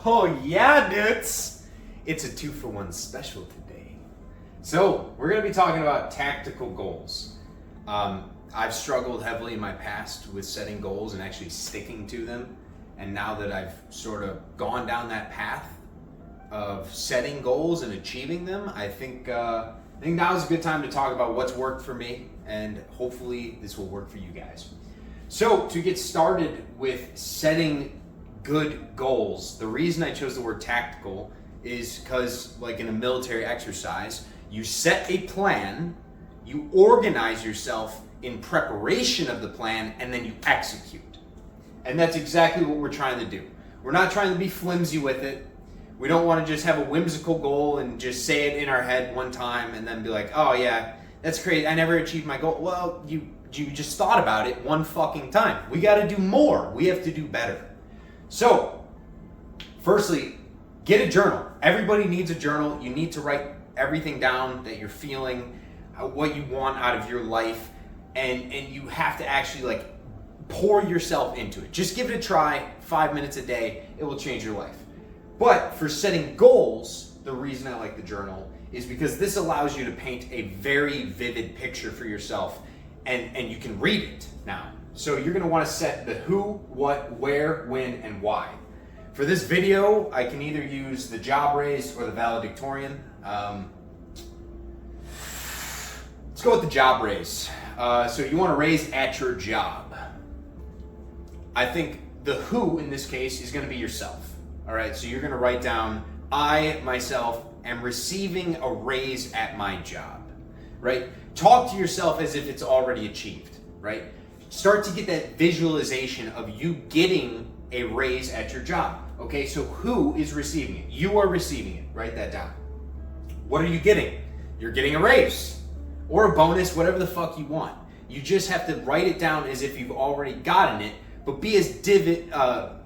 Oh yeah, dudes! It's a 2-for-1 special today. So, we're going to be talking about tactical goals. I've struggled heavily in my past with setting goals and actually sticking to them. And now that I've sort of gone down that path of setting goals and achieving them, I think now is a good time to talk about what's worked for me, and hopefully this will work for you guys. So, to get started with setting good goals, the reason I chose the word tactical is because, like in a military exercise, you set a plan, you organize yourself in preparation of the plan, and then you execute. And that's exactly what we're trying to do. We're not trying to be flimsy with it. We don't want to just have a whimsical goal and just say it in our head one time and then be like, oh yeah, that's great, I never achieved my goal. Well, you just thought about it one fucking time. We got to do more. We have to do better. So, firstly, get a journal. Everybody needs a journal. You need to write everything down that you're feeling, what you want out of your life, and you have to actually pour yourself into it. Just give it a try, 5 minutes a day. It will change your life. But for setting goals, the reason I like the journal is because this allows you to paint a very vivid picture for yourself, and you can read it now. So you're going to want to set the who, what, where, when, and why. For this video, I can either use the job raise or the valedictorian. Let's go with the job raise. So you want to raise at your job. I think the who in this case is going to be yourself. All right, so you're going to write down, I, myself, am receiving a raise at my job, right? Talk to yourself as if it's already achieved, right? Start to get that visualization of you getting a raise at your job. Okay, so who is receiving it? You are receiving it. Write that down. What are you getting? You're getting a raise or a bonus, whatever the fuck you want. You just have to write it down as if you've already gotten it, but be as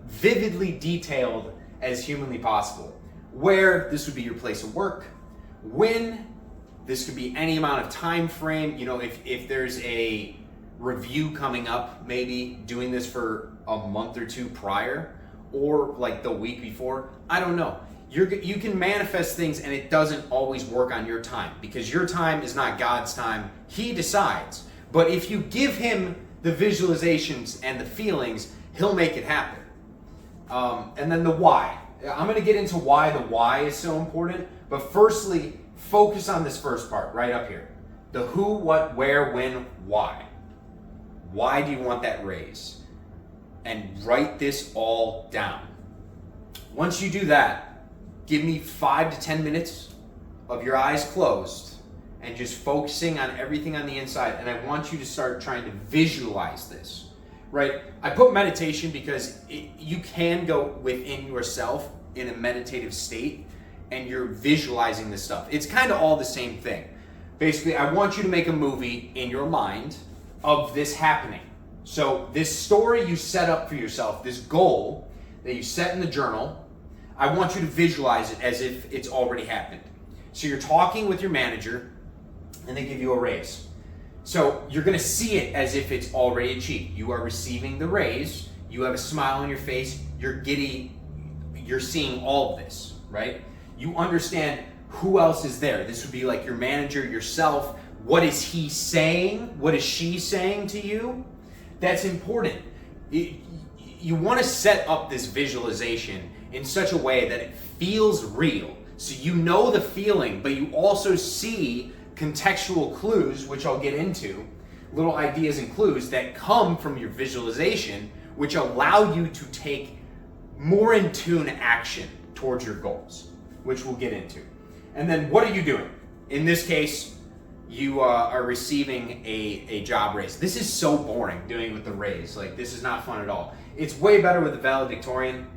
vividly detailed as humanly possible. Where, this would be your place of work. When, this could be any amount of time frame. You know, if there's a review coming up, maybe doing this for a month or two prior, or like the week before, I don't know. You can manifest things, and it doesn't always work on your time, because your time is not God's time. He decides. But if you give him the visualizations and the feelings, he'll make it happen. And then the why. I'm going to get into why the why is so important, but firstly, focus on this first part right up here. The who, what, where, when, why. Why do you want that raise? And write this all down. Once you do that, give me 5 to 10 minutes of your eyes closed and just focusing on everything on the inside. And I want you to start trying to visualize this, right? I put meditation because you can go within yourself in a meditative state and you're visualizing this stuff. It's kind of all the same thing. Basically, I want you to make a movie in your mind of this happening. So this story you set up for yourself, this goal that you set in the journal, I want you to visualize it as if it's already happened. So you're talking with your manager and they give you a raise. So you're going to see it as if it's already achieved. You are receiving the raise. You have a smile on your face. You're giddy. You're seeing all of this, right? You understand who else is there. This would be like your manager, yourself. What is he saying? What is she saying to you? That's important. You want to set up this visualization in such a way that it feels real. So you know the feeling, but you also see contextual clues, which I'll get into, little ideas and clues that come from your visualization, which allow you to take more in tune action towards your goals, which we'll get into. And then what are you doing? In this case, you are receiving a job raise. This is so boring doing it with the raise. Like, this is not fun at all. It's way better with the valedictorian,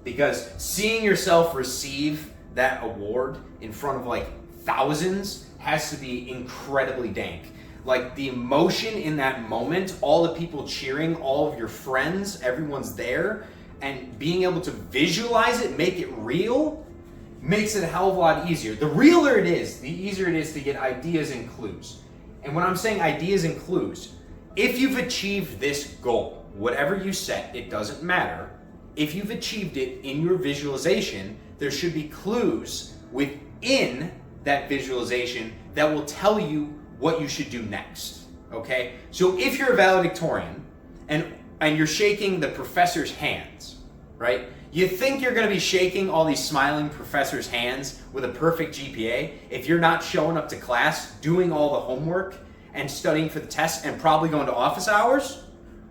because seeing yourself receive that award in front of thousands has to be incredibly dank. Like, the emotion in that moment, all the people cheering, all of your friends, everyone's there, and being able to visualize it, make it real, makes it a hell of a lot easier. The realer it is, the easier it is to get ideas and clues. And when I'm saying ideas and clues, if you've achieved this goal, whatever you set, it doesn't matter, if you've achieved it in your visualization, there should be clues within that visualization that will tell you what you should do next, okay? So if you're a valedictorian and you're shaking the professor's hands, right? You think you're gonna be shaking all these smiling professors' hands with a perfect GPA if you're not showing up to class, doing all the homework, and studying for the test, and probably going to office hours?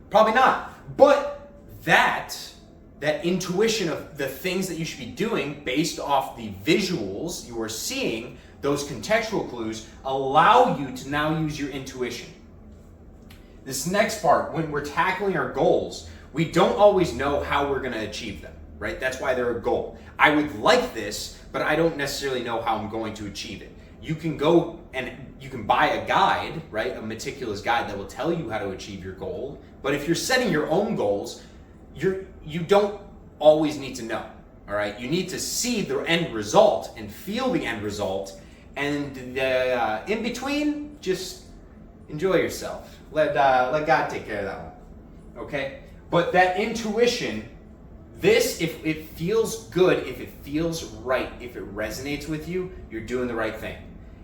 Probably not. But that intuition of the things that you should be doing based off the visuals you are seeing, those contextual clues, allow you to now use your intuition. This next part, when we're tackling our goals, we don't always know how we're gonna achieve them, right? That's why they're a goal. I would like this, but I don't necessarily know how I'm going to achieve it. You can go and you can buy a guide, right? A meticulous guide that will tell you how to achieve your goal. But if you're setting your own goals, you don't always need to know, all right? You need to see the end result and feel the end result, and in between, just enjoy yourself. Let God take care of that one, okay? But that intuition, this, if it feels good, if it feels right, if it resonates with you, you're doing the right thing.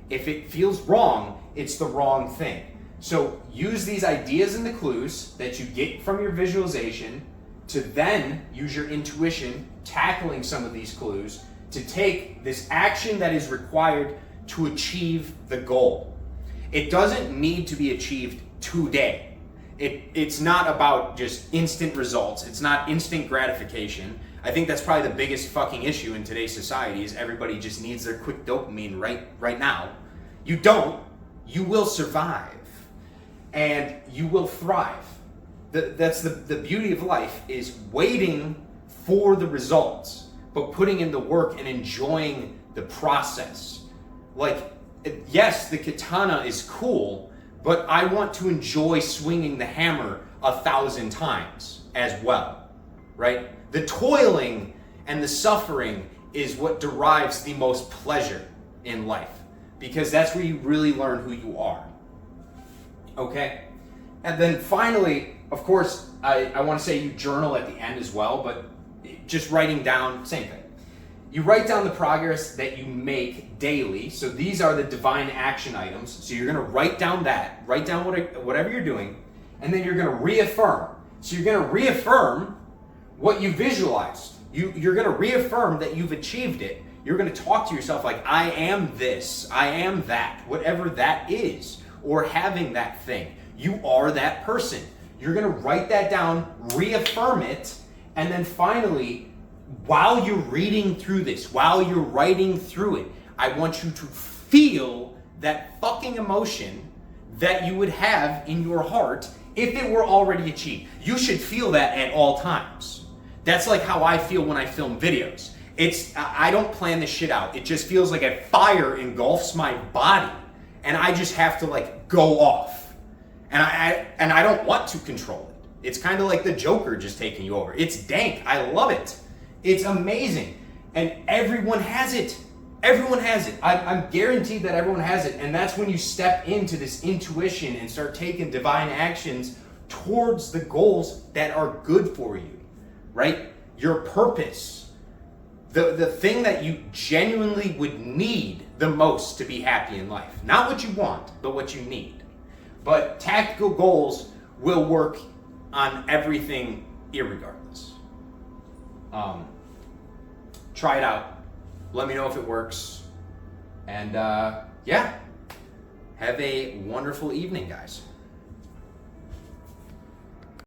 If it feels wrong, it's the wrong thing. So use these ideas and the clues that you get from your visualization to then use your intuition, tackling some of these clues, to take this action that is required to achieve the goal. It doesn't need to be achieved today. It's not about just instant results. It's not instant gratification. I think that's probably the biggest fucking issue in today's society is everybody just needs their quick dopamine right now. You don't. You will survive. And you will thrive. That's the beauty of life, is waiting for the results, but putting in the work and enjoying the process. Like, yes, the katana is cool, but I want to enjoy swinging the hammer 1,000 times as well, right? The toiling and the suffering is what derives the most pleasure in life, because that's where you really learn who you are, okay? And then finally, of course, I want to say you journal at the end as well, but just writing down, same thing. You write down the progress that you make daily. So these are the divine action items. So you're going to write down whatever you're doing, and then you're going to reaffirm. So you're going to reaffirm what you visualized. You're going to reaffirm that you've achieved it. You're going to talk to yourself like, I am this, I am that, whatever that is, or having that thing. You are that person. You're going to write that down, reaffirm it, and then finally, while you're reading through this, while you're writing through it, I want you to feel that fucking emotion that you would have in your heart if it were already achieved. You should feel that at all times. That's like how I feel when I film videos. I don't plan this shit out. It just feels like a fire engulfs my body, and I just have to like go off. And I don't want to control it. It's kind of like the Joker just taking you over. It's dank. I love it. It's amazing. And everyone has it. Everyone has it. I'm guaranteed that everyone has it. And that's when you step into this intuition and start taking divine actions towards the goals that are good for you, right? Your purpose. The thing that you genuinely would need the most to be happy in life. Not what you want, but what you need. But tactical goals will work on everything irregardless. Try it out. Let me know if it works. And yeah, have a wonderful evening, guys.